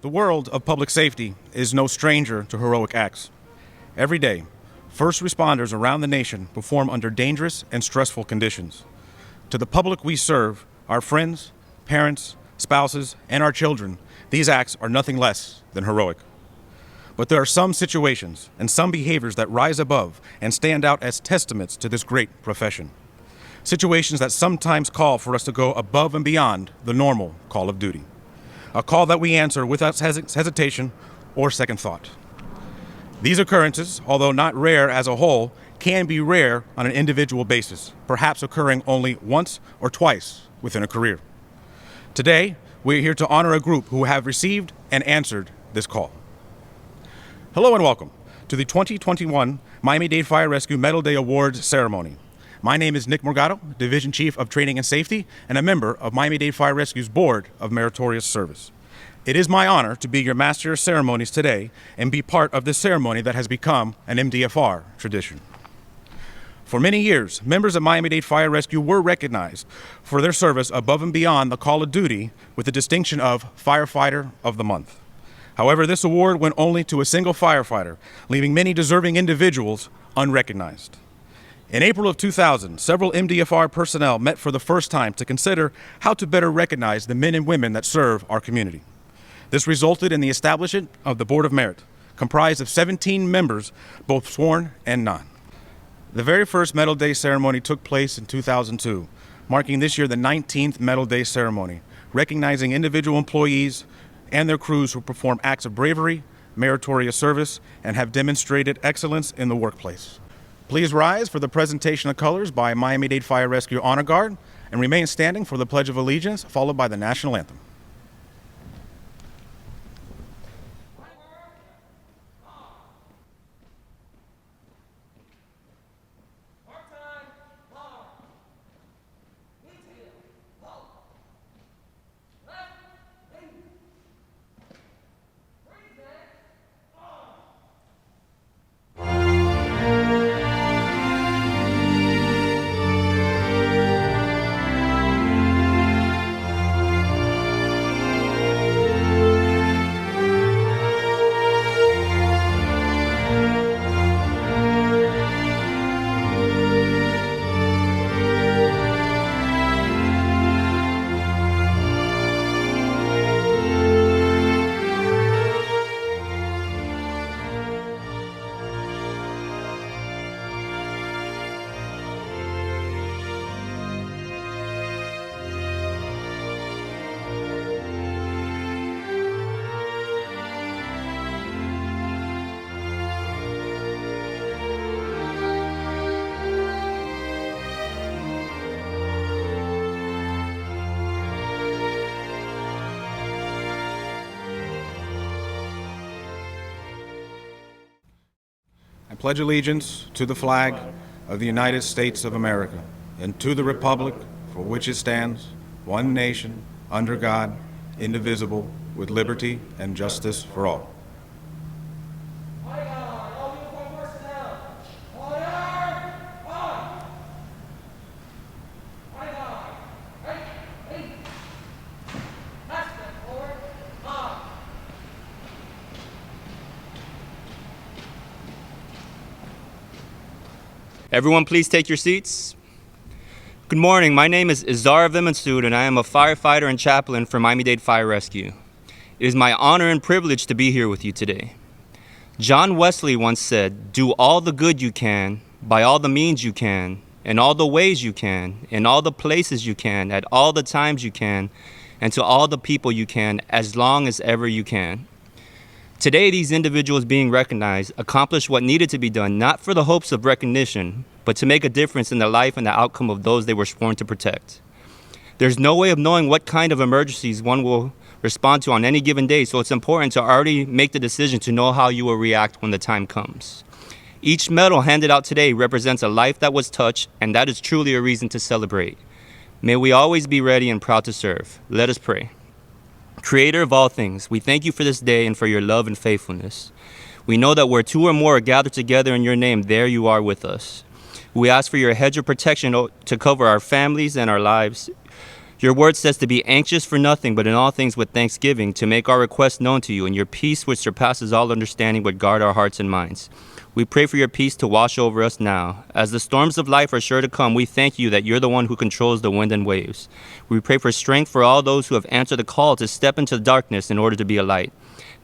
The world of public safety is no stranger to heroic acts. Every day, first responders around the nation perform under dangerous and stressful conditions. To the public we serve, our friends, parents, spouses, and our children, these acts are nothing less than heroic. But there are some situations and some behaviors that rise above and stand out as testaments to this great profession. Situations that sometimes call for us to go above and beyond the normal call of duty. A call that we answer without hesitation or second thought. These occurrences, although not rare as a whole, can be rare on an individual basis, perhaps occurring only once or twice within a career. Today, we're here to honor a group who have received and answered this call. Hello and welcome to the 2021 Miami-Dade Fire Rescue Medal Day Awards ceremony. My name is Nick Morgado, Division Chief of Training and Safety, and a member of Miami-Dade Fire Rescue's Board of Meritorious Service. It is my honor to be your master of ceremonies today and be part of this ceremony that has become an MDFR tradition. For many years, members of Miami-Dade Fire Rescue were recognized for their service above and beyond the call of duty with the distinction of Firefighter of the Month. However, this award went only to a single firefighter, leaving many deserving individuals unrecognized. In April of 2000, several MDFR personnel met for the first time to consider how to better recognize the men and women that serve our community. This resulted in the establishment of the Board of Merit, comprised of 17 members, both sworn and non. The very first Medal Day ceremony took place in 2002, marking this year the 19th Medal Day ceremony, recognizing individual employees and their crews who perform acts of bravery, meritorious service, and have demonstrated excellence in the workplace. Please rise for the presentation of colors by Miami-Dade Fire Rescue Honor Guard and remain standing for the Pledge of Allegiance, followed by the National Anthem. I pledge allegiance to the flag of the United States of America and to the republic for which it stands, one nation, under God, indivisible, with liberty and justice for all. Everyone, please take your seats. Good morning. My name is Izar Vimansud, and I am a firefighter and chaplain for Miami-Dade Fire Rescue. It is my honor and privilege to be here with you today. John Wesley once said, "Do all the good you can, by all the means you can, in all the ways you can, in all the places you can, at all the times you can, and to all the people you can, as long as ever you can." Today, these individuals being recognized accomplished what needed to be done, not for the hopes of recognition, but to make a difference in the life and the outcome of those they were sworn to protect. There's no way of knowing what kind of emergencies one will respond to on any given day, so it's important to already make the decision to know how you will react when the time comes. Each medal handed out today represents a life that was touched, and that is truly a reason to celebrate. May we always be ready and proud to serve. Let us pray. Creator of all things, we thank you for this day and for your love and faithfulness. We know that where two or more are gathered together in your name, there you are with us. We ask for your hedge of protection to cover our families and our lives, Your word says to be anxious for nothing, but in all things with thanksgiving, to make our requests known to you, and your peace, which surpasses all understanding, would guard our hearts and minds. We pray for your peace to wash over us now. As the storms of life are sure to come, we thank you that you're the one who controls the wind and waves. We pray for strength for all those who have answered the call to step into the darkness in order to be a light.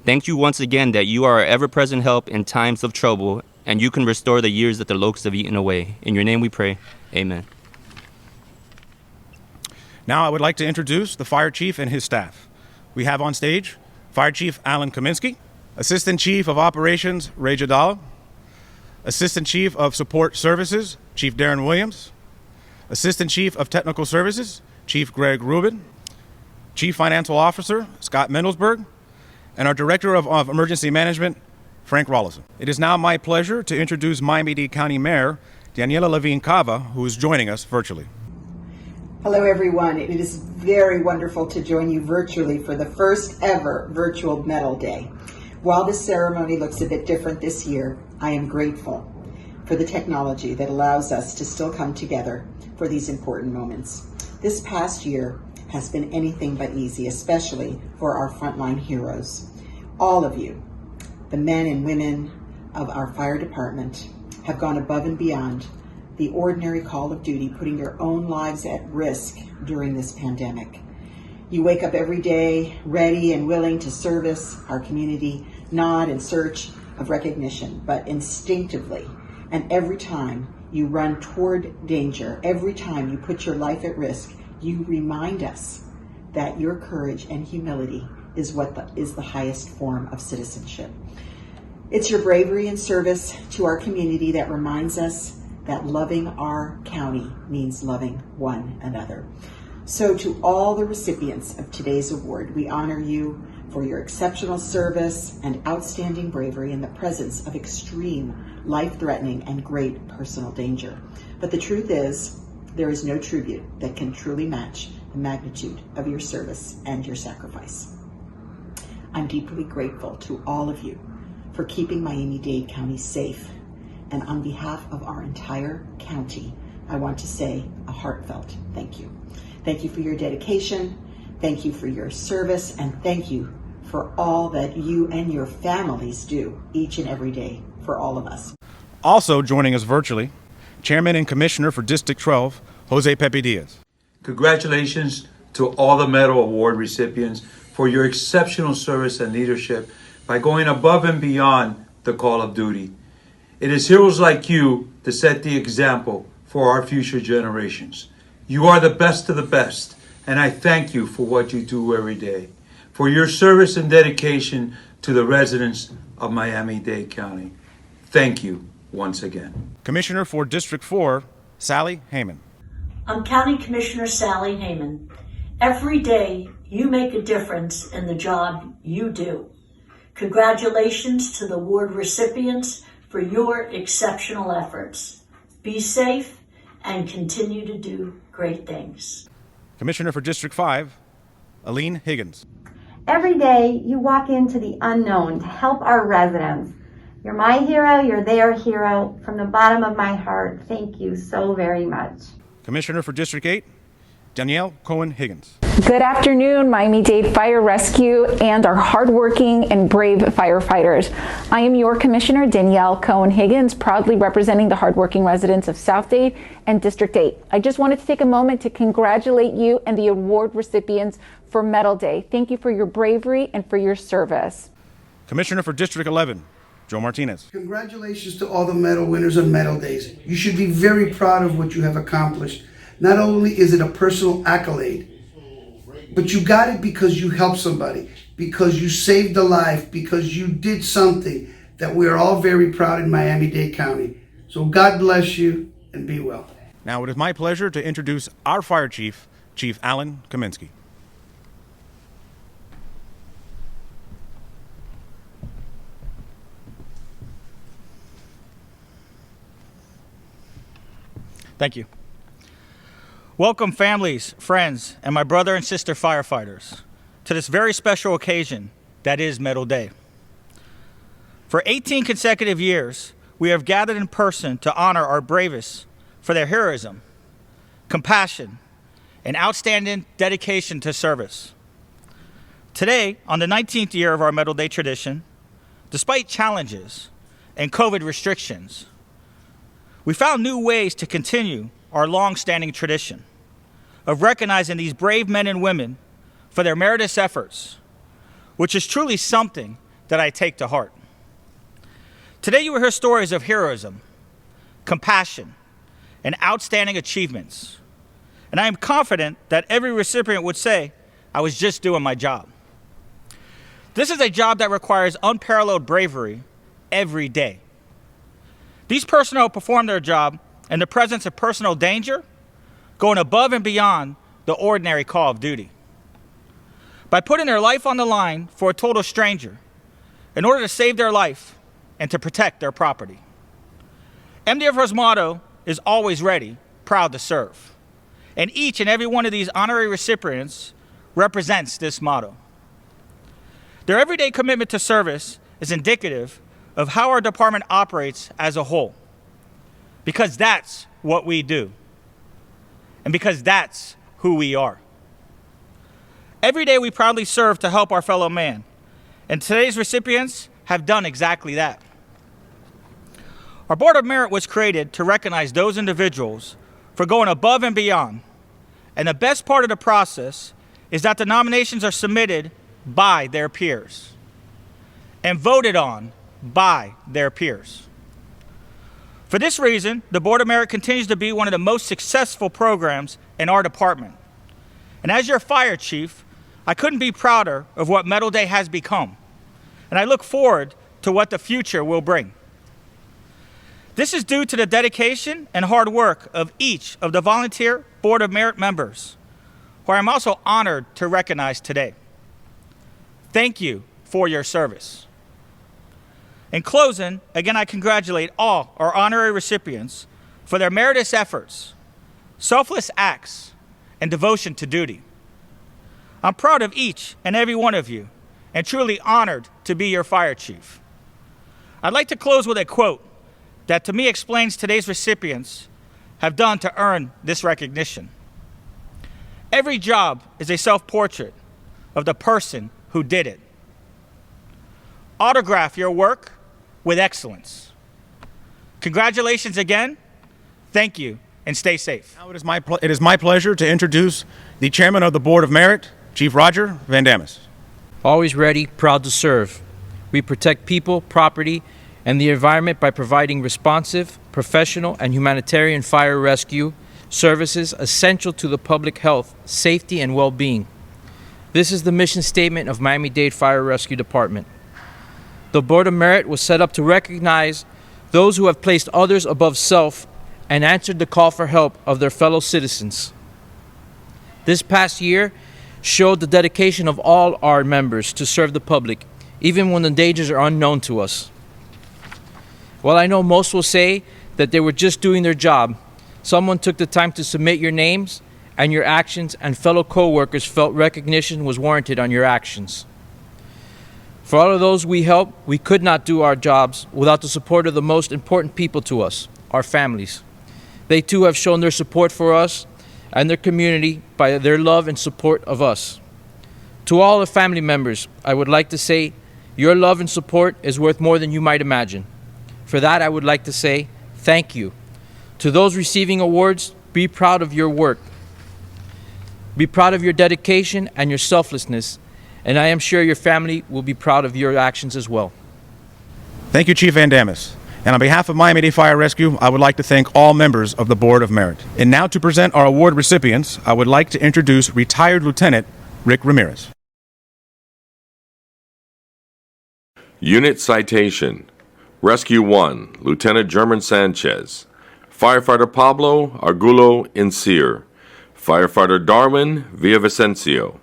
Thank you once again that you are our ever-present help in times of trouble, and you can restore the years that the locusts have eaten away. In your name we pray. Amen. Now I would like to introduce the Fire Chief and his staff. We have on stage Fire Chief Alan Kaminsky, Assistant Chief of Operations Ray Jadala, Assistant Chief of Support Services Chief Darren Williams, Assistant Chief of Technical Services Chief Greg Rubin, Chief Financial Officer Scott Mendelsberg, and our Director of Emergency Management Frank Rollison. It is now my pleasure to introduce Miami-Dade County Mayor Daniela Levine Cava, who is joining us virtually. Hello everyone, it is very wonderful to join you virtually for the first ever virtual Medal Day. While this ceremony looks a bit different this year, I am grateful for the technology that allows us to still come together for these important moments. This past year has been anything but easy, especially for our frontline heroes. All of you, the men and women of our fire department, have gone above and beyond the ordinary call of duty, putting your own lives at risk during this pandemic. You wake up every day ready and willing to service our community, not in search of recognition, but instinctively. And every time you run toward danger, every time you put your life at risk, you remind us that your courage and humility is what is the highest form of citizenship. It's your bravery and service to our community that reminds us that loving our county means loving one another. So to all the recipients of today's award, we honor you for your exceptional service and outstanding bravery in the presence of extreme, life-threatening, and great personal danger. But the truth is, there is no tribute that can truly match the magnitude of your service and your sacrifice. I'm deeply grateful to all of you for keeping Miami-Dade County safe. And on behalf of our entire county, I want to say a heartfelt thank you. Thank you for your dedication, thank you for your service, and thank you for all that you and your families do each and every day for all of us. Also joining us virtually, Chairman and Commissioner for District 12, Jose Pepe Diaz. Congratulations to all the Medal Award recipients for your exceptional service and leadership by going above and beyond the call of duty. It is heroes like you that set the example for our future generations. You are the best of the best, and I thank you for what you do every day, for your service and dedication to the residents of Miami-Dade County. Thank you once again. Commissioner for District 4, Sally Heyman. I'm County Commissioner Sally Heyman. Every day you make a difference in the job you do. Congratulations to the award recipients for your exceptional efforts. Be safe and continue to do great things. Commissioner for District 5, Aline Higgins. Every day you walk into the unknown to help our residents. You're my hero, you're their hero. From the bottom of my heart, thank you so very much. Commissioner for District 8, Danielle Cohen-Higgins. Good afternoon, Miami-Dade Fire Rescue and our hardworking and brave firefighters. I am your Commissioner, Danielle Cohen-Higgins, proudly representing the hardworking residents of South Dade and District 8. I just wanted to take a moment to congratulate you and the award recipients for Medal Day. Thank you for your bravery and for your service. Commissioner for District 11, Joe Martinez. Congratulations to all the medal winners on Medal Days. You should be very proud of what you have accomplished. Not only is it a personal accolade, but you got it because you helped somebody, because you saved a life, because you did something that we are all very proud in Miami-Dade County. So God bless you and be well. Now it is my pleasure to introduce our Fire Chief, Chief Alan Kaminsky. Thank you. Welcome families, friends, and my brother and sister firefighters to this very special occasion that is Medal Day. For 18 consecutive years, we have gathered in person to honor our bravest for their heroism, compassion, and outstanding dedication to service. Today, on the 19th year of our Medal Day tradition, despite challenges and COVID restrictions, we found new ways to continue our long-standing tradition of recognizing these brave men and women for their meritorious efforts, which is truly something that I take to heart. Today you will hear stories of heroism, compassion, and outstanding achievements. And I am confident that every recipient would say, I was just doing my job. This is a job that requires unparalleled bravery every day. These personnel perform their job in the presence of personal danger, going above and beyond the ordinary call of duty. By putting their life on the line for a total stranger in order to save their life and to protect their property. MDFR's motto is always ready, proud to serve. And each and every one of these honorary recipients represents this motto. Their everyday commitment to service is indicative of how our department operates as a whole. Because that's what we do. And because that's who we are. Every day we proudly serve to help our fellow man. And today's recipients have done exactly that. Our Board of Merit was created to recognize those individuals for going above and beyond. And the best part of the process is that the nominations are submitted by their peers and voted on by their peers. For this reason, the Board of Merit continues to be one of the most successful programs in our department. And as your fire chief, I couldn't be prouder of what Medal Day has become. And I look forward to what the future will bring. This is due to the dedication and hard work of each of the volunteer Board of Merit members, who I'm also honored to recognize today. Thank you for your service. In closing, again, I congratulate all our honorary recipients for their meritorious efforts, selfless acts, and devotion to duty. I'm proud of each and every one of you and truly honored to be your fire chief. I'd like to close with a quote that to me explains today's recipients have done to earn this recognition. Every job is a self-portrait of the person who did it. Autograph your work with excellence. Congratulations again. Thank you, and stay safe. Now it is my pleasure to introduce the Chairman of the Board of Merit, Chief Roger Van Damis. Always ready, proud to serve. We protect people, property, and the environment by providing responsive, professional, and humanitarian fire rescue services essential to the public health, safety, and well-being. This is the mission statement of Miami-Dade Fire Rescue Department. The Board of Merit was set up to recognize those who have placed others above self and answered the call for help of their fellow citizens. This past year showed the dedication of all our members to serve the public, even when the dangers are unknown to us. While I know most will say that they were just doing their job, someone took the time to submit your names and your actions, and fellow co-workers felt recognition was warranted on your actions. For all of those we help, we could not do our jobs without the support of the most important people to us, our families. They too have shown their support for us and their community by their love and support of us. To all the family members, I would like to say your love and support is worth more than you might imagine. For that, I would like to say thank you. To those receiving awards, be proud of your work. Be proud of your dedication and your selflessness, and I am sure your family will be proud of your actions as well. Thank you, Chief Van Damis. And on behalf of Miami-Dade Fire Rescue, I would like to thank all members of the Board of Merit. And now to present our award recipients, I would like to introduce retired Lieutenant Rick Ramirez. Unit Citation. Rescue 1, Lieutenant German Sanchez. Firefighter Pablo Argulo Incir. Firefighter Darwin Villavicencio.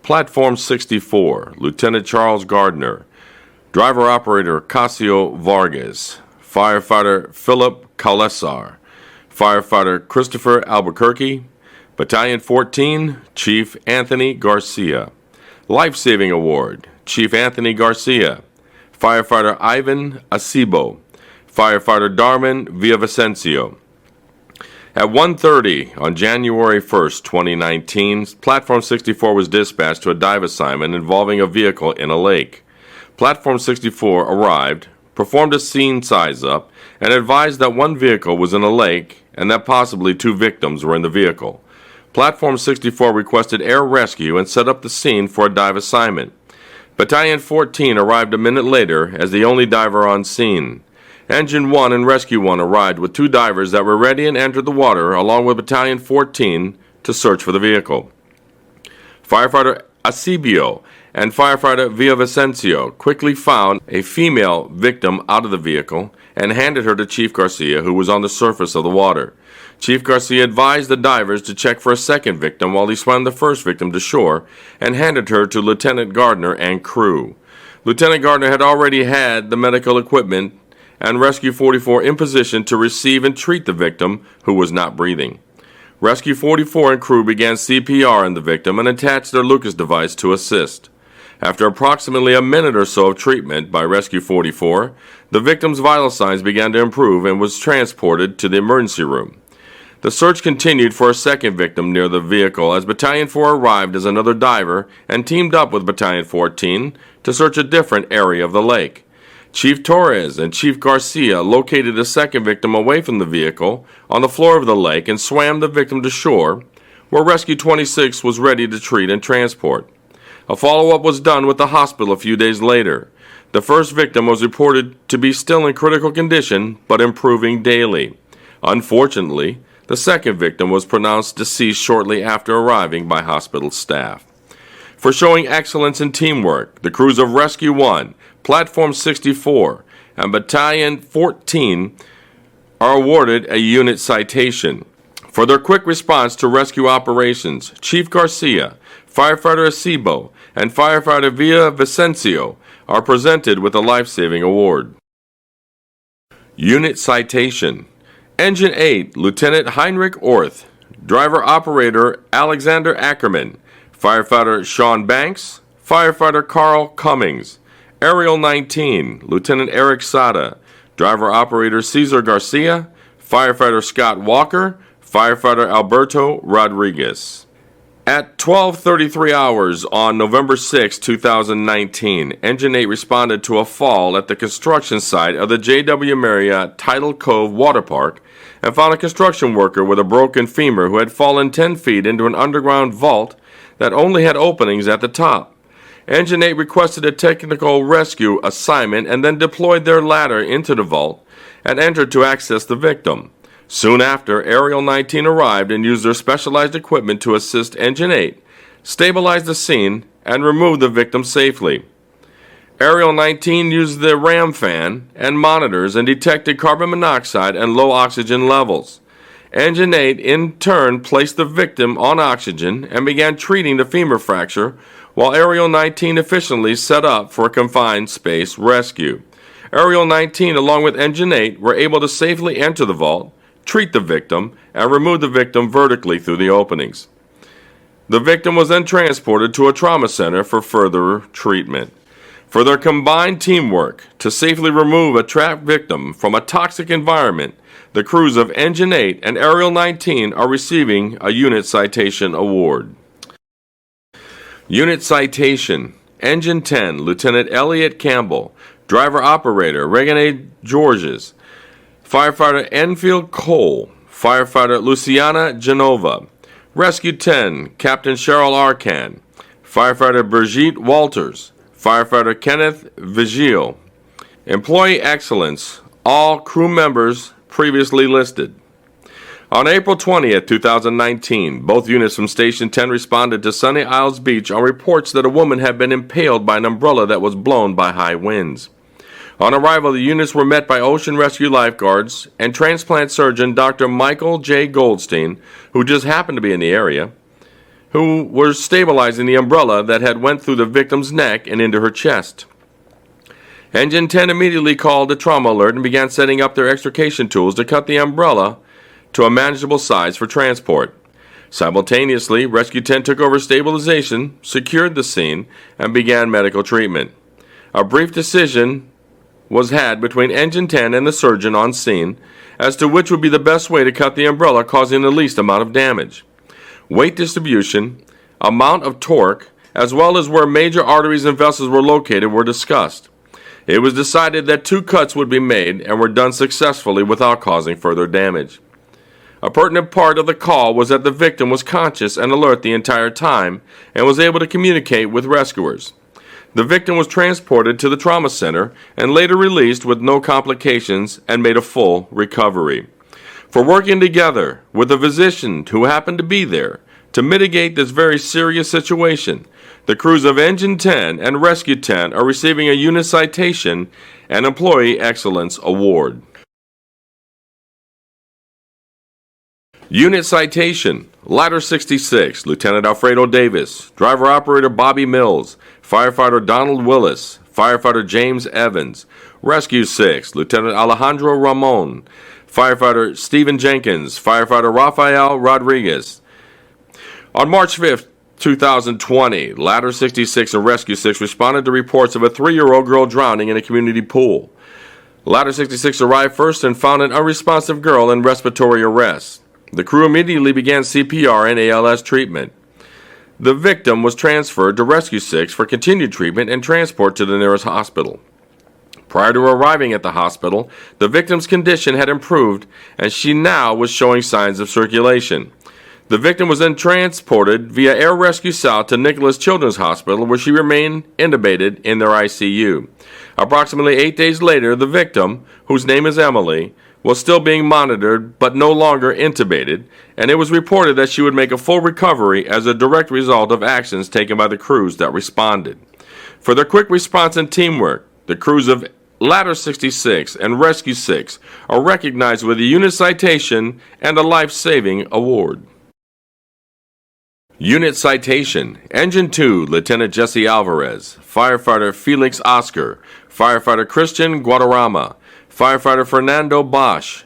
Platform 64, Lieutenant Charles Gardner. Driver-Operator Casio Vargas. Firefighter Philip Calesar. Firefighter Christopher Albuquerque. Battalion 14, Chief Anthony Garcia. Life-Saving Award, Chief Anthony Garcia. Firefighter Ivan Acebo. Firefighter Darwin Villavicencio. At 1:30 on January 1st, 2019, Platform 64 was dispatched to a dive assignment involving a vehicle in a lake. Platform 64 arrived, performed a scene size-up, and advised that one vehicle was in a lake and that possibly 2 victims were in the vehicle. Platform 64 requested air rescue and set up the scene for a dive assignment. Battalion 14 arrived a minute later as the only diver on scene. Engine 1 and Rescue 1 arrived with 2 divers that were ready and entered the water along with Battalion 14 to search for the vehicle. Firefighter Acibio and Firefighter Villavicencio quickly found a female victim out of the vehicle and handed her to Chief Garcia, who was on the surface of the water. Chief Garcia advised the divers to check for a second victim while he swam the first victim to shore and handed her to Lieutenant Gardner and crew. Lieutenant Gardner had already had the medical equipment and Rescue 44 in position to receive and treat the victim who was not breathing. Rescue 44 and crew began CPR on the victim and attached their Lucas device to assist. After approximately a minute or so of treatment by Rescue 44, the victim's vital signs began to improve and was transported to the emergency room. The search continued for a second victim near the vehicle as Battalion 4 arrived as another diver and teamed up with Battalion 14 to search a different area of the lake. Chief Torres and Chief Garcia located a second victim away from the vehicle on the floor of the lake and swam the victim to shore, where Rescue 26 was ready to treat and transport. A follow-up was done with the hospital a few days later. The first victim was reported to be still in critical condition, but improving daily. Unfortunately, the second victim was pronounced deceased shortly after arriving by hospital staff. For showing excellence in teamwork, the crews of Rescue 1, Platform 64, and Battalion 14 are awarded a unit citation. For their quick response to rescue operations, Chief Garcia, Firefighter Acebo, and Firefighter Villavicencio are presented with a life-saving award. Unit citation: Engine 8, Lieutenant Heinrich Orth, Driver-Operator Alexander Ackerman, Firefighter Sean Banks, Firefighter Carl Cummings, Aerial 19, Lieutenant Eric Sada, Driver-Operator Cesar Garcia, Firefighter Scott Walker, Firefighter Alberto Rodriguez. At 12:33 hours on November 6, 2019, Engine 8 responded to a fall at the construction site of the J.W. Marriott Tidal Cove Water Park and found a construction worker with a broken femur who had fallen 10 feet into an underground vault that only had openings at the top. Engine 8 requested a technical rescue assignment and then deployed their ladder into the vault and entered to access the victim. Soon after, Aerial 19 arrived and used their specialized equipment to assist Engine 8, stabilize the scene, and remove the victim safely. Aerial 19 used the ram fan and monitors and detected carbon monoxide and low oxygen levels. Engine 8 in turn placed the victim on oxygen and began treating the femur fracture, while Aerial 19 efficiently set up for a confined space rescue. Aerial 19 along with Engine 8 were able to safely enter the vault, treat the victim, and remove the victim vertically through the openings. The victim was then transported to a trauma center for further treatment. For their combined teamwork to safely remove a trapped victim from a toxic environment, the crews of Engine 8 and Aerial 19 are receiving a Unit Citation Award. Unit Citation: Engine 10, Lieutenant Elliot Campbell, Driver-Operator Regine Georges, Firefighter Enfield Cole, Firefighter Luciana Genova, Rescue 10, Captain Cheryl Arcan, Firefighter Brigitte Walters, Firefighter Kenneth Vigil. Employee Excellence: all crew members previously listed. On April 20th, 2019, both units from Station 10 responded to Sunny Isles Beach on reports that a woman had been impaled by an umbrella that was blown by high winds. On arrival, the units were met by Ocean Rescue lifeguards and transplant surgeon Dr. Michael J. Goldstein, who just happened to be in the area, who were stabilizing the umbrella that had went through the victim's neck and into her chest. Engine 10 immediately called a trauma alert and began setting up their extrication tools to cut the umbrella to a manageable size for transport. Simultaneously, Rescue 10 took over stabilization, secured the scene, and began medical treatment. A brief decision was had between Engine 10 and the surgeon on scene as to which would be the best way to cut the umbrella causing the least amount of damage. Weight distribution, amount of torque, as well as where major arteries and vessels were located were discussed. It was decided that 2 cuts would be made and were done successfully without causing further damage. A pertinent part of the call was that the victim was conscious and alert the entire time and was able to communicate with rescuers. The victim was transported to the trauma center and later released with no complications and made a full recovery. For working together with the physician who happened to be there to mitigate this very serious situation, the crews of Engine 10 and Rescue 10 are receiving a unit citation and Employee Excellence Award. Unit citation: Ladder 66, Lieutenant Alfredo Davis, Driver-Operator Bobby Mills, Firefighter Donald Willis, Firefighter James Evans. Rescue 6, Lieutenant Alejandro Ramon, Firefighter Stephen Jenkins, Firefighter Rafael Rodriguez. On March 5th, 2020, Ladder 66 and Rescue 6 responded to reports of a 3-year-old girl drowning in a community pool. Ladder 66 arrived first and found an unresponsive girl in respiratory arrest. The crew immediately began CPR and ALS treatment. The victim was transferred to Rescue 6 for continued treatment and transport to the nearest hospital. Prior to arriving at the hospital, the victim's condition had improved and she now was showing signs of circulation. The victim was then transported via Air Rescue South to Nicholas Children's Hospital, where she remained intubated in their ICU. Approximately 8 days later, the victim, whose name is Emily, was still being monitored but no longer intubated, and it was reported that she would make a full recovery as a direct result of actions taken by the crews that responded. For their quick response and teamwork, the crews of Ladder 66 and Rescue 6 are recognized with a unit citation and a life-saving award. Unit citation: Engine 2, Lieutenant Jesse Alvarez, Firefighter Felix Oscar, Firefighter Christian Guadarrama, Firefighter Fernando Bosch.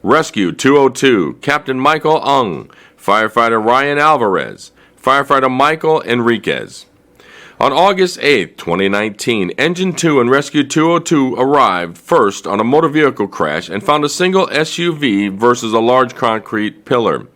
Rescue 202, Captain Michael Ung, Firefighter Ryan Alvarez, Firefighter Michael Enriquez. On August 8, 2019, Engine 2 and Rescue 202 arrived first on a motor vehicle crash and found a single SUV versus a large concrete pillar.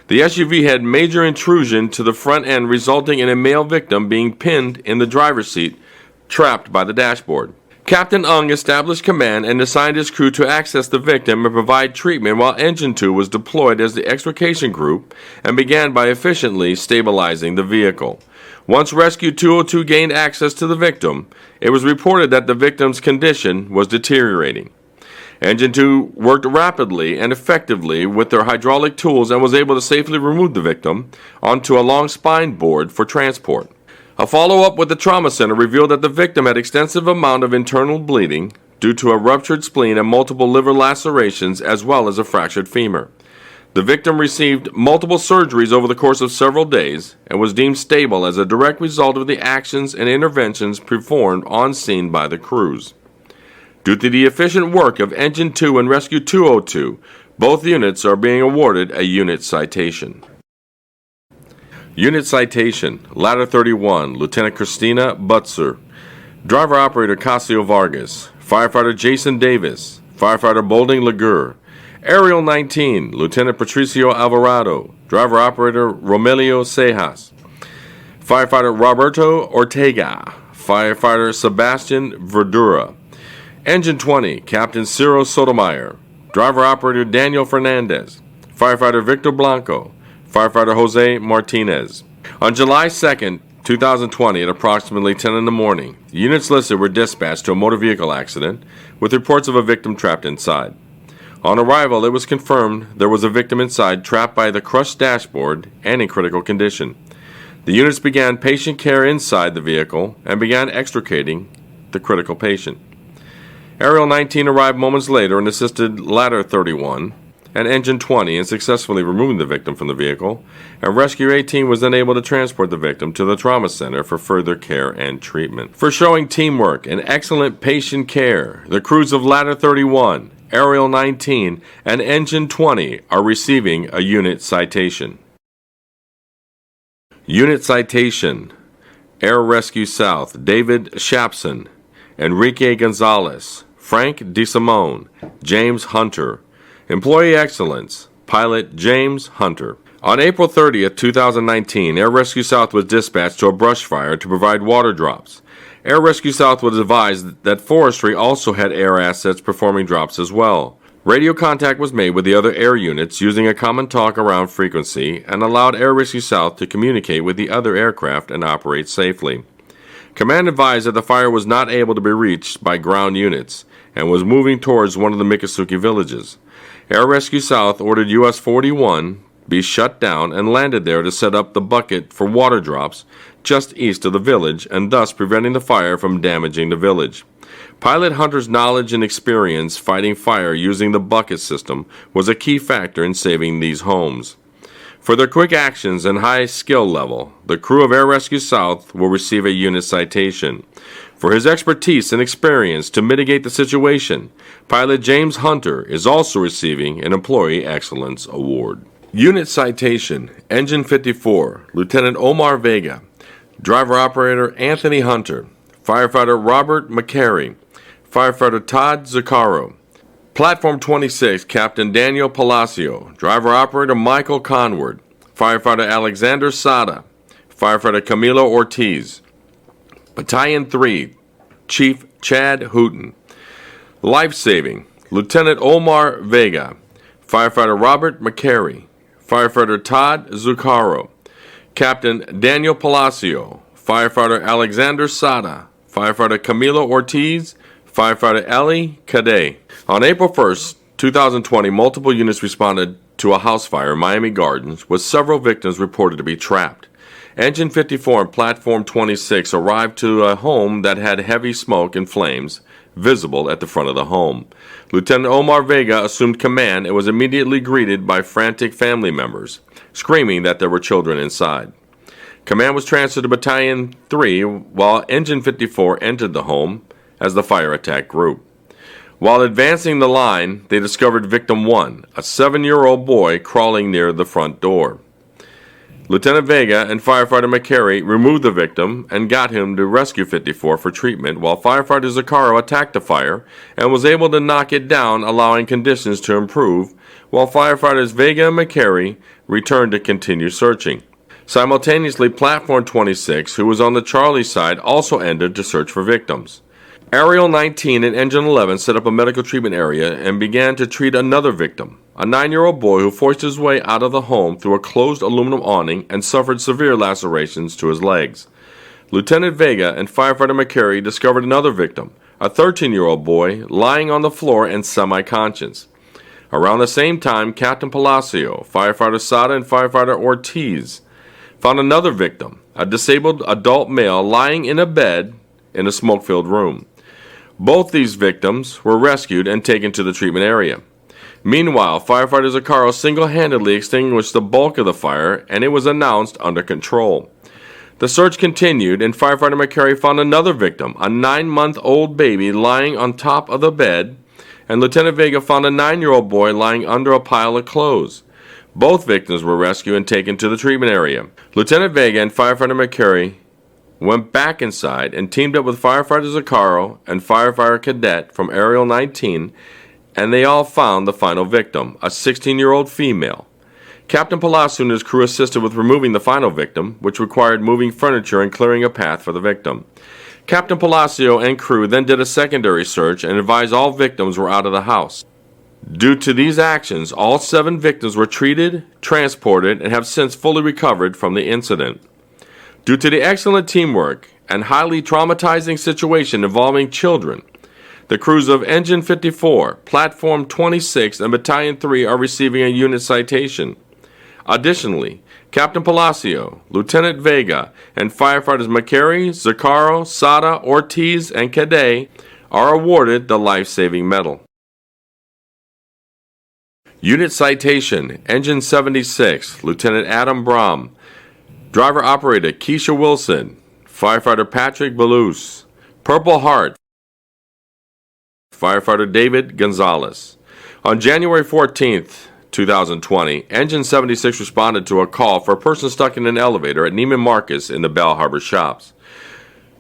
The SUV had major intrusion to the front end, resulting in a male victim being pinned in the driver's seat, trapped by the dashboard. Captain Ung established command and assigned his crew to access the victim and provide treatment while Engine 2 was deployed as the extrication group and began by efficiently stabilizing the vehicle. Once Rescue 202 gained access to the victim, it was reported that the victim's condition was deteriorating. Engine 2 worked rapidly and effectively with their hydraulic tools and was able to safely remove the victim onto a long spine board for transport. A follow-up with the trauma center revealed that the victim had extensive amount of internal bleeding due to a ruptured spleen and multiple liver lacerations as well as a fractured femur. The victim received multiple surgeries over the course of several days and was deemed stable as a direct result of the actions and interventions performed on scene by the crews. Due to the efficient work of Engine 2 and Rescue 202, both units are being awarded a unit citation. Unit citation: Ladder 31, Lieutenant Christina Butzer, Driver-Operator Casio Vargas, Firefighter Jason Davis, Firefighter Bolding Lagur. Aerial 19, Lieutenant Patricio Alvarado, Driver-Operator Romelio Cejas, Firefighter Roberto Ortega, Firefighter Sebastian Verdura. Engine 20, Captain Ciro Sotomayor, Driver-Operator Daniel Fernandez, Firefighter Victor Blanco, Firefighter Jose Martinez. On July 2nd, 2020, at approximately 10 in the morning, the units listed were dispatched to a motor vehicle accident with reports of a victim trapped inside. On arrival, it was confirmed there was a victim inside trapped by the crushed dashboard and in critical condition. The units began patient care inside the vehicle and began extricating the critical patient. Aerial 19 arrived moments later and assisted Ladder 31 and Engine 20 in successfully removing the victim from the vehicle, and Rescue 18 was then able to transport the victim to the trauma center for further care and treatment. For showing teamwork and excellent patient care, the crews of Ladder 31, Aerial 19, and Engine 20 are receiving a unit citation. Unit citation: Air Rescue South, David Shapson, Enrique Gonzalez, Frank DeSimone, James Hunter. Employee Excellence, Pilot James Hunter. On April 30th, 2019, Air Rescue South was dispatched to a brush fire to provide water drops. Air Rescue South was advised that forestry also had air assets performing drops as well. Radio contact was made with the other air units using a common talk-around frequency and allowed Air Rescue South to communicate with the other aircraft and operate safely. Command advised that the fire was not able to be reached by ground units and was moving towards one of the Miccosukee villages. Air Rescue South ordered US 41 be shut down and landed there to set up the bucket for water drops just east of the village and thus preventing the fire from damaging the village. Pilot Hunter's knowledge and experience fighting fire using the bucket system was a key factor in saving these homes. For their quick actions and high skill level, the crew of Air Rescue South will receive a unit citation. For his expertise and experience to mitigate the situation, Pilot James Hunter is also receiving an Employee Excellence Award. Unit Citation, Engine 54, Lieutenant Omar Vega, Driver-Operator Anthony Hunter, Firefighter Robert McCary, Firefighter Todd Zuccaro, Platform 26, Captain Daniel Palacio, Driver-Operator Michael Conward, Firefighter Alexander Sada, Firefighter Camilo Ortiz, Battalion 3, Chief Chad Hooten, Life-Saving, Lieutenant Omar Vega, Firefighter Robert McCary, Firefighter Todd Zuccaro, Captain Daniel Palacio, Firefighter Alexander Sada, Firefighter Camilo Ortiz, Firefighter Ellie Cadet. On April 1st, 2020, multiple units responded to a house fire in Miami Gardens with several victims reported to be trapped. Engine 54 and Platform 26 arrived to a home that had heavy smoke and flames visible at the front of the home. Lieutenant Omar Vega assumed command and was immediately greeted by frantic family members, screaming that there were children inside. Command was transferred to Battalion 3 while Engine 54 entered the home as the fire attack grew. While advancing the line, they discovered Victim 1, a 7-year-old boy crawling near the front door. Lieutenant Vega and Firefighter McCary removed the victim and got him to Rescue 54 for treatment while Firefighter Zuccaro attacked the fire and was able to knock it down, allowing conditions to improve, while Firefighters Vega and McCary returned to continue searching. Simultaneously, Platform 26, who was on the Charlie side, also entered to search for victims. Aerial 19 and Engine 11 set up a medical treatment area and began to treat another victim, a 9-year-old boy who forced his way out of the home through a closed aluminum awning and suffered severe lacerations to his legs. Lieutenant Vega and Firefighter McCary discovered another victim, a 13-year-old boy lying on the floor and semi-conscious. Around the same time, Captain Palacio, Firefighter Sada, and Firefighter Ortiz found another victim, a disabled adult male lying in a bed in a smoke-filled room. Both these victims were rescued and taken to the treatment area. Meanwhile, Firefighter Zuccaro single-handedly extinguished the bulk of the fire, and it was announced under control. The search continued, and Firefighter McCary found another victim, a 9-month-old baby lying on top of the bed, and Lieutenant Vega found a 9-year-old boy lying under a pile of clothes. Both victims were rescued and taken to the treatment area. Lieutenant Vega and Firefighter McCary went back inside and teamed up with Firefighter Zuccaro and Firefighter Cadet from Aerial 19, and they all found the final victim, a 16-year-old female. Captain Palacio and his crew assisted with removing the final victim, which required moving furniture and clearing a path for the victim. Captain Palacio and crew then did a secondary search and advised all victims were out of the house. Due to these actions, all 7 victims were treated, transported, and have since fully recovered from the incident. Due to the excellent teamwork and highly traumatizing situation involving children, the crews of Engine 54, Platform 26, and Battalion 3 are receiving a unit citation. Additionally, Captain Palacio, Lieutenant Vega, and Firefighters McCary, Zuccaro, Sada, Ortiz, and Cadet are awarded the Life-Saving Medal. Unit Citation, Engine 76, Lieutenant Adam Brom, Driver Operator Keisha Wilson, Firefighter Patrick Belus, Purple Heart, Firefighter David Gonzalez. On January 14th, 2020, Engine 76 responded to a call for a person stuck in an elevator at Neiman Marcus in the Bell Harbor Shops.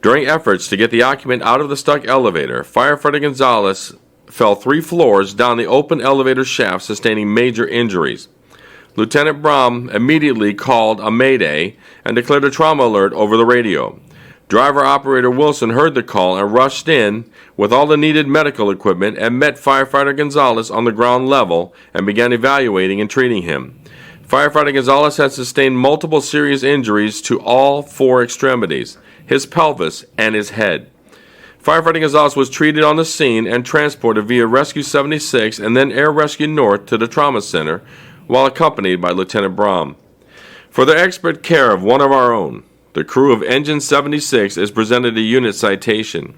During efforts to get the occupant out of the stuck elevator, firefighter Gonzalez fell 3 floors down the open elevator shaft, sustaining major injuries. Lieutenant Brom immediately called a mayday and declared a trauma alert over the radio. Driver-operator Wilson heard the call and rushed in with all the needed medical equipment and met firefighter Gonzalez on the ground level and began evaluating and treating him. Firefighter Gonzalez had sustained multiple serious injuries to all 4 extremities, his pelvis, and his head. Firefighter Gonzalez was treated on the scene and transported via Rescue 76 and then Air Rescue North to the trauma center while accompanied by Lieutenant Brom. For their expert care of one of our own, the crew of Engine 76 is presented a unit citation.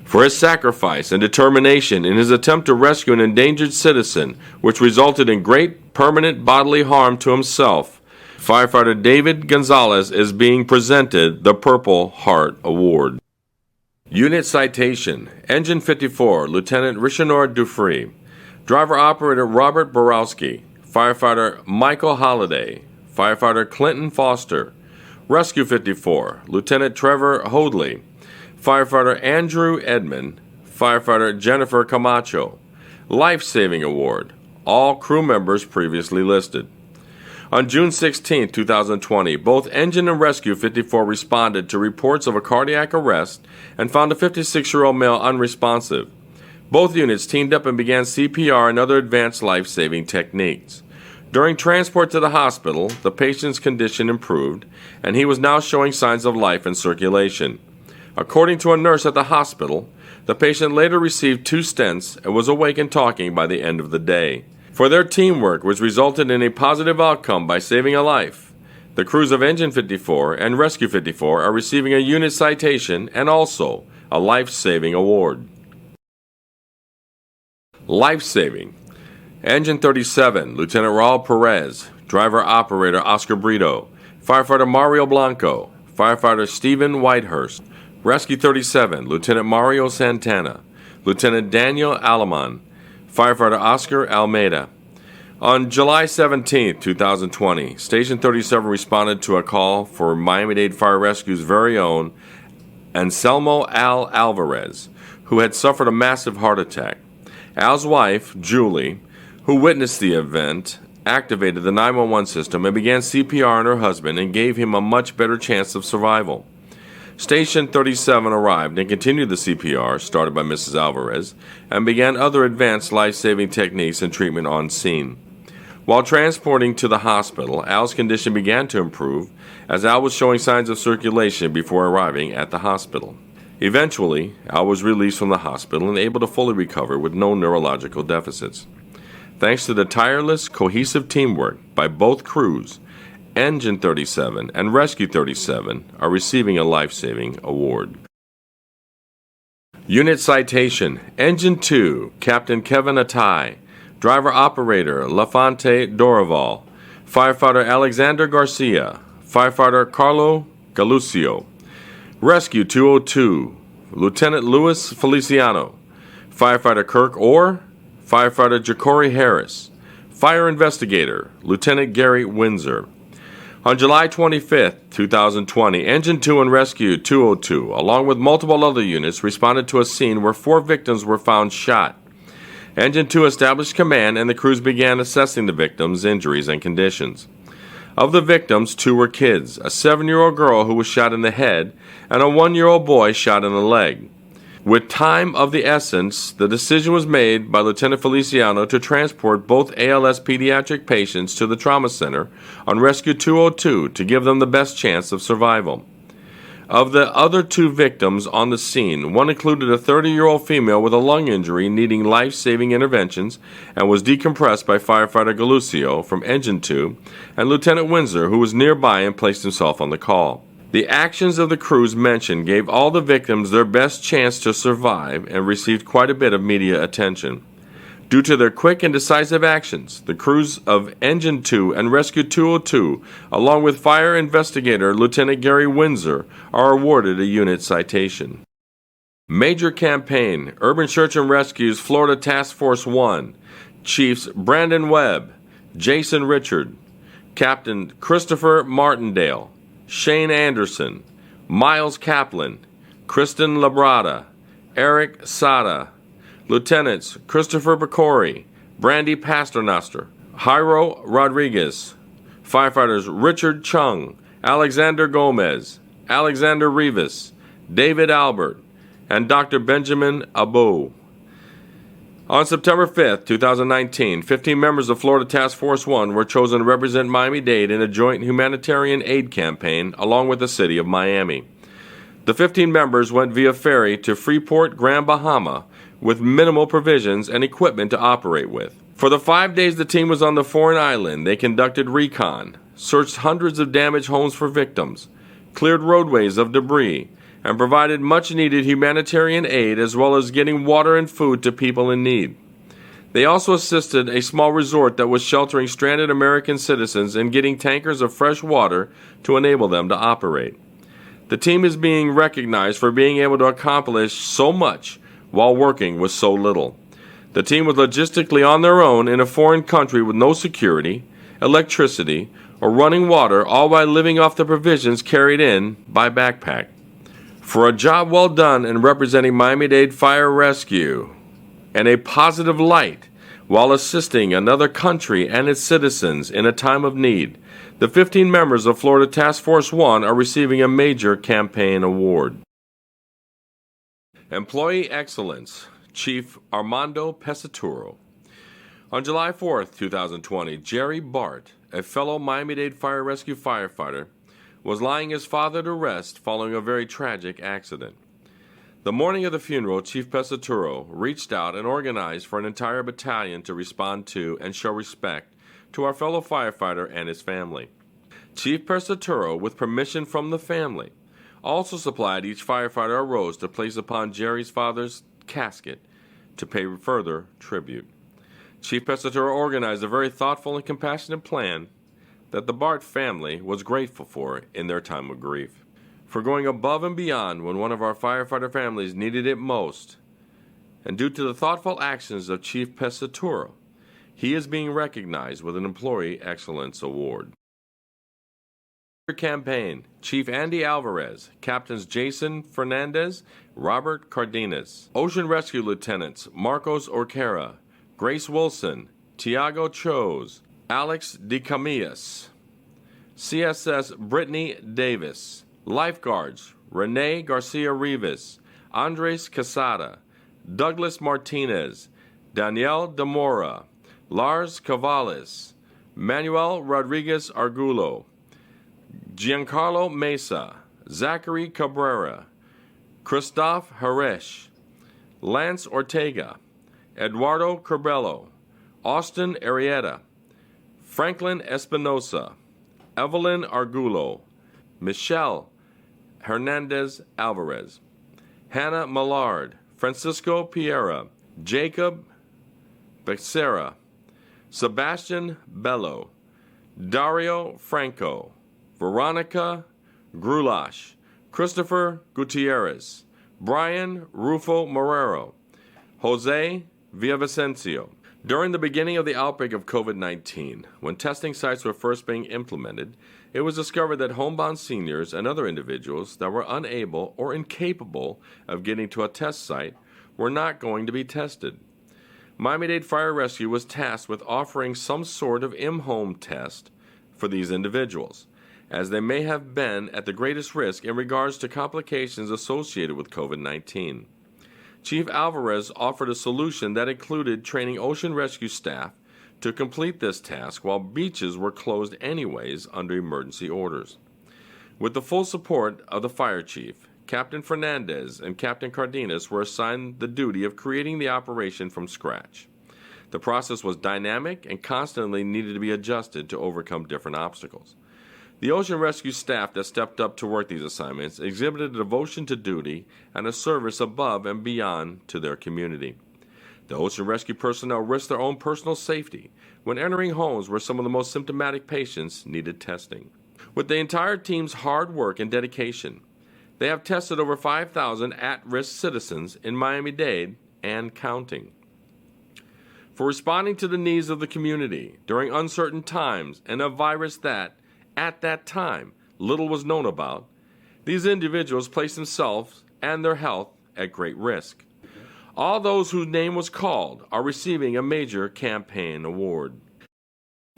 For his sacrifice and determination in his attempt to rescue an endangered citizen, which resulted in great permanent bodily harm to himself, Firefighter David Gonzalez is being presented the Purple Heart Award. Unit citation: Engine 54, Lieutenant Richard Dufresne. Driver-operator Robert Borowski. Firefighter Michael Holliday. Firefighter Clinton Foster. Rescue 54, Lieutenant Trevor Hoadley. Firefighter Andrew Edmond. Firefighter Jennifer Camacho. Life-Saving Award, all crew members previously listed. On June 16, 2020, both Engine and Rescue 54 responded to reports of a cardiac arrest and found a 56-year-old male unresponsive. Both units teamed up and began CPR and other advanced life-saving techniques. During transport to the hospital, the patient's condition improved, and he was now showing signs of life and circulation. According to a nurse at the hospital, the patient later received 2 stents and was awake and talking by the end of the day. For their teamwork, which resulted in a positive outcome by saving a life, the crews of Engine 54 and Rescue 54 are receiving a unit citation and also a life-saving award. Life-saving: Engine 37, Lieutenant Raul Perez. Driver-operator Oscar Brito. Firefighter Mario Blanco. Firefighter Stephen Whitehurst. Rescue 37, Lieutenant Mario Santana. Lieutenant Daniel Alaman. Firefighter Oscar Almeida. On July 17, 2020, Station 37 responded to a call for Miami-Dade Fire Rescue's very own Anselmo Al Alvarez, who had suffered a massive heart attack. Al's wife, Julie, who witnessed the event, activated the 911 system and began CPR on her husband and gave him a much better chance of survival. Station 37 arrived and continued the CPR started by Mrs. Alvarez and began other advanced life-saving techniques and treatment on scene. While transporting to the hospital, Al's condition began to improve as Al was showing signs of circulation before arriving at the hospital. Eventually, Al was released from the hospital and able to fully recover with no neurological deficits. Thanks to the tireless, cohesive teamwork by both crews, Engine 37 and Rescue 37 are receiving a life-saving award. Unit citation: Engine 2, Captain Kevin Attai. Driver-operator Lafonte Dorival. Firefighter Alexander Garcia. Firefighter Carlo Galucio. Rescue 202, Lieutenant Louis Feliciano. Firefighter Kirk Orr. Firefighter Ja'Cory Harris. Fire investigator Lieutenant Gary Windsor. On July 25, 2020, Engine 2 and Rescue 202, along with multiple other units, responded to a scene where 4 victims were found shot. Engine 2 established command and the crews began assessing the victims' injuries and conditions. Of the victims, 2 were kids, a 7-year-old girl who was shot in the head and a 1-year-old boy shot in the leg. With time of the essence, the decision was made by Lieutenant Feliciano to transport both ALS pediatric patients to the trauma center on Rescue 202 to give them the best chance of survival. Of the other 2 victims on the scene, one included a 30-year-old female with a lung injury needing life-saving interventions and was decompressed by firefighter Galucio from Engine 2 and Lieutenant Windsor, who was nearby and placed himself on the call. The actions of the crews mentioned gave all the victims their best chance to survive and received quite a bit of media attention. Due to their quick and decisive actions, the crews of Engine 2 and Rescue 202, along with fire investigator Lieutenant Gary Windsor, are awarded a unit citation. Major Campaign, Urban Search and Rescue's Florida Task Force 1, Chiefs Brandon Webb, Jason Richard, Captain Christopher Martindale, Shane Anderson, Miles Kaplan, Kristen Labrada, Eric Sada, Lieutenants Christopher Bacori, Brandy Pasternoster, Jairo Rodriguez, firefighters Richard Chung, Alexander Gomez, Alexander Rivas, David Albert, and Dr. Benjamin Abo. On September 5th, 2019, 15 members of Florida Task Force 1 were chosen to represent Miami-Dade in a joint humanitarian aid campaign along with the city of Miami. The 15 members went via ferry to Freeport, Grand Bahama, with minimal provisions and equipment to operate with. For the 5 days the team was on the foreign island, they conducted recon, searched hundreds of damaged homes for victims, cleared roadways of debris, and provided much-needed humanitarian aid as well as getting water and food to people in need. They also assisted a small resort that was sheltering stranded American citizens in getting tankers of fresh water to enable them to operate. The team is being recognized for being able to accomplish so much while working with so little. The team was logistically on their own in a foreign country with no security, electricity, or running water, all while living off the provisions carried in by backpack. For a job well done in representing Miami-Dade Fire Rescue and a positive light while assisting another country and its citizens in a time of need, the 15 members of Florida Task Force 1 are receiving a major campaign award. Employee Excellence, Chief Armando Pesaturo. On July 4th, 2020, Jerry Bart, a fellow Miami-Dade Fire Rescue firefighter, was lying his father to rest following a very tragic accident. The morning of the funeral, Chief Pesaturo reached out and organized for an entire battalion to respond to and show respect to our fellow firefighter and his family. Chief Pesaturo, with permission from the family, also supplied each firefighter a rose to place upon Jerry's father's casket to pay further tribute. Chief Pesaturo organized a very thoughtful and compassionate plan that the Bart family was grateful for in their time of grief. For going above and beyond when one of our firefighter families needed it most, and due to the thoughtful actions of Chief Pesaturo, he is being recognized with an Employee Excellence Award. Campaign, Chief Andy Alvarez, Captains Jason Fernandez, Robert Cardenas, Ocean Rescue Lieutenants Marcos Orquera, Grace Wilson, Tiago Chose, Alex DeCamillas, CSS Brittany Davis, Lifeguards Renee Garcia Rivas, Andres Casada, Douglas Martinez, Danielle Demora, Lars Cavales, Manuel Rodriguez Argulo, Giancarlo Mesa, Zachary Cabrera, Christoph Haresh, Lance Ortega, Eduardo Corbello, Austin Arrieta, Franklin Espinosa, Evelyn Argulo, Michelle Hernandez Alvarez, Hannah Millard, Francisco Piera, Jacob Becerra, Sebastian Bello, Dario Franco, Veronica Grulash, Christopher Gutierrez, Brian Rufo Morero, Jose Villavicencio. During the beginning of the outbreak of COVID-19, when testing sites were first being implemented, it was discovered that homebound seniors and other individuals that were unable or incapable of getting to a test site were not going to be tested. Miami-Dade Fire Rescue was tasked with offering some sort of in-home test for these individuals, as they may have been at the greatest risk in regards to complications associated with COVID-19. Chief Alvarez offered a solution that included training ocean rescue staff to complete this task while beaches were closed anyways under emergency orders. With the full support of the fire chief, Captain Fernandez and Captain Cardenas were assigned the duty of creating the operation from scratch. The process was dynamic and constantly needed to be adjusted to overcome different obstacles. The ocean rescue staff that stepped up to work these assignments exhibited a devotion to duty and a service above and beyond to their community. The ocean rescue personnel risked their own personal safety when entering homes where some of the most symptomatic patients needed testing. With the entire team's hard work and dedication, they have tested over 5,000 at-risk citizens in Miami-Dade and counting. For responding to the needs of the community during uncertain times and a virus that, at that time, little was known about, these individuals placed themselves and their health at great risk. All those whose name was called are receiving a major campaign award.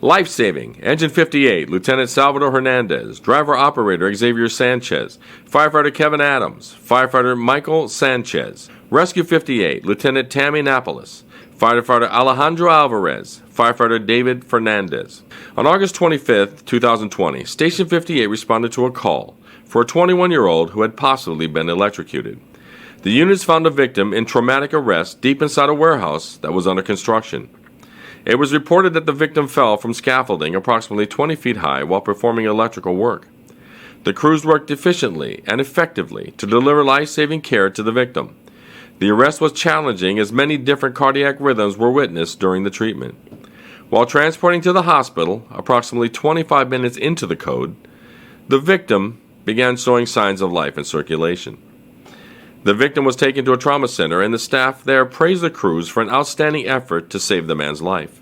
Life-saving, Engine 58, Lieutenant Salvador Hernandez, Driver-Operator Xavier Sanchez, Firefighter Kevin Adams, Firefighter Michael Sanchez, Rescue 58, Lieutenant Tammy Napolis, Firefighter Alejandro Alvarez, Firefighter David Fernandez. On August 25, 2020, Station 58 responded to a call for a 21-year-old who had possibly been electrocuted. The units found a victim in traumatic arrest deep inside a warehouse that was under construction. It was reported that the victim fell from scaffolding approximately 20 feet high while performing electrical work. The crews worked efficiently and effectively to deliver life-saving care to the victim. The arrest was challenging as many different cardiac rhythms were witnessed during the treatment. While transporting to the hospital, approximately 25 minutes into the code, the victim began showing signs of life and circulation. The victim was taken to a trauma center, and the staff there praised the crews for an outstanding effort to save the man's life.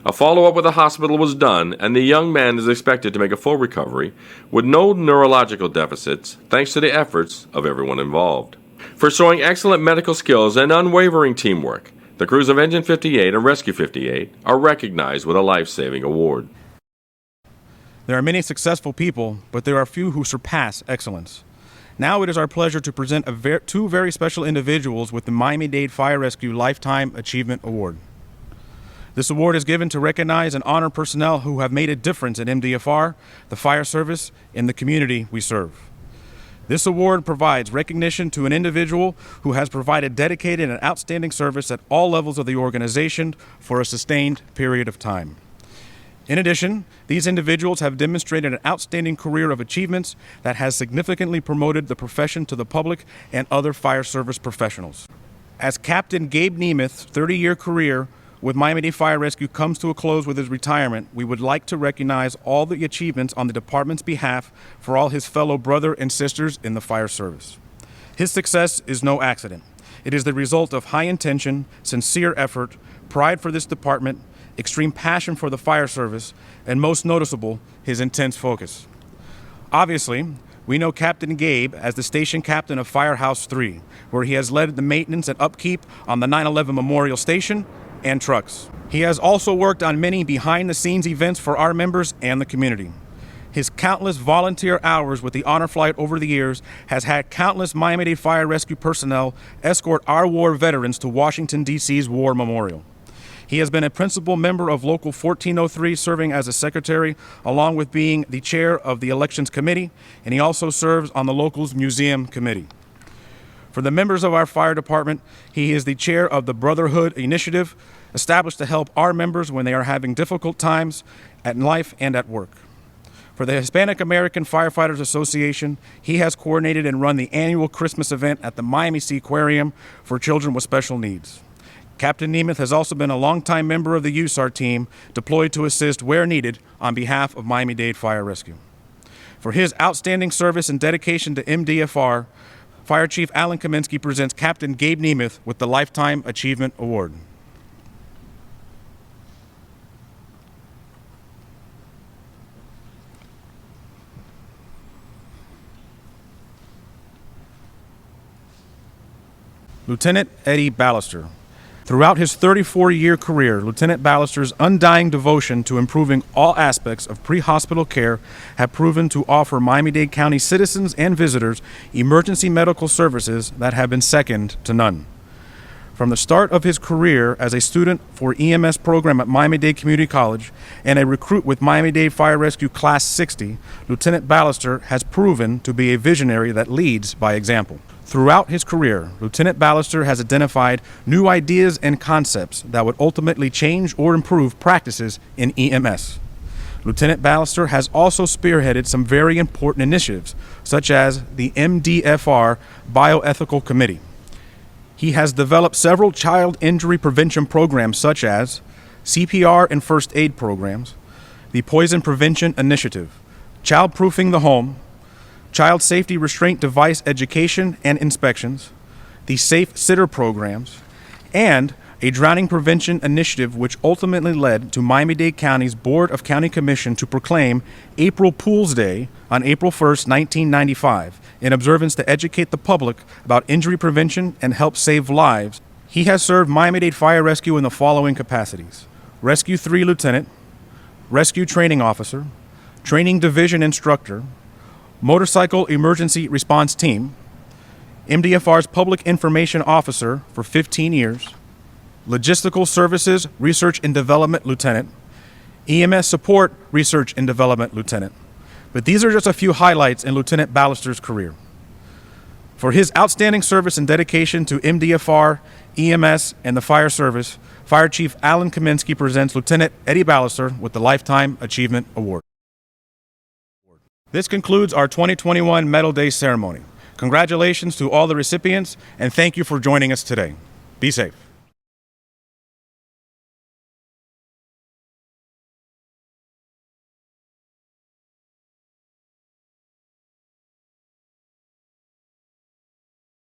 A follow-up with the hospital was done, and the young man is expected to make a full recovery with no neurological deficits, thanks to the efforts of everyone involved. For showing excellent medical skills and unwavering teamwork, the crews of Engine 58 and Rescue 58 are recognized with a life-saving award. There are many successful people, but there are few who surpass excellence. Now it is our pleasure to present two very special individuals with the Miami-Dade Fire Rescue Lifetime Achievement Award. This award is given to recognize and honor personnel who have made a difference in MDFR, the fire service, and the community we serve. This award provides recognition to an individual who has provided dedicated and outstanding service at all levels of the organization for a sustained period of time. In addition, these individuals have demonstrated an outstanding career of achievements that has significantly promoted the profession to the public and other fire service professionals. As Captain Gabe Nemeth's 30-year career with Miami-Dade Fire Rescue comes to a close with his retirement, we would like to recognize all the achievements on the department's behalf for all his fellow brothers and sisters in the fire service. His success is no accident. It is the result of high intention, sincere effort, pride for this department, extreme passion for the fire service, and most noticeable, his intense focus. Obviously, we know Captain Gabe as the station captain of Firehouse 3, where he has led the maintenance and upkeep on the 9/11 Memorial Station and trucks. He has also worked on many behind-the-scenes events for our members and the community. His countless volunteer hours with the Honor Flight over the years has had countless Miami-Dade Fire Rescue personnel escort our war veterans to Washington, D.C.'s War Memorial. He has been a principal member of Local 1403, serving as a secretary, along with being the chair of the Elections Committee, and he also serves on the local's Museum Committee. For the members of our fire department, he is the chair of the Brotherhood Initiative, established to help our members when they are having difficult times in life and at work. For the Hispanic American Firefighters Association, he has coordinated and run the annual Christmas event at the Miami Sea Aquarium for children with special needs. Captain Nemeth has also been a longtime member of the USAR team, deployed to assist where needed on behalf of Miami-Dade Fire Rescue. For his outstanding service and dedication to MDFR, Fire Chief Alan Kaminsky presents Captain Gabe Nemeth with the Lifetime Achievement Award. Lieutenant Eddie Ballister. Throughout his 34-year career, Lieutenant Ballister's undying devotion to improving all aspects of pre-hospital care have proven to offer Miami-Dade County citizens and visitors emergency medical services that have been second to none. From the start of his career as a student for EMS program at Miami-Dade Community College and a recruit with Miami-Dade Fire Rescue Class 60, Lieutenant Ballister has proven to be a visionary that leads by example. Throughout his career, Lieutenant Ballister has identified new ideas and concepts that would ultimately change or improve practices in EMS. Lieutenant Ballister has also spearheaded some very important initiatives, such as the MDFR Bioethical Committee. He has developed several child injury prevention programs, such as CPR and first aid programs, the Poison Prevention Initiative, Child-Proofing the Home, Child Safety Restraint Device Education and Inspections, the Safe Sitter programs, and a drowning prevention initiative which ultimately led to Miami-Dade County's Board of County Commission to proclaim April Pools Day on April 1st, 1995, in observance to educate the public about injury prevention and help save lives. He has served Miami-Dade Fire Rescue in the following capacities: Rescue 3 Lieutenant, Rescue Training Officer, Training Division Instructor, Motorcycle Emergency Response Team, MDFR's Public Information Officer for 15 years, Logistical Services Research and Development Lieutenant, EMS Support Research and Development Lieutenant. But these are just a few highlights in Lieutenant Ballister's career. For his outstanding service and dedication to MDFR, EMS, and the fire service, Fire Chief Alan Kaminsky presents Lieutenant Eddie Ballister with the Lifetime Achievement Award. This concludes our 2021 Medal Day ceremony. Congratulations to all the recipients, and thank you for joining us today. Be safe.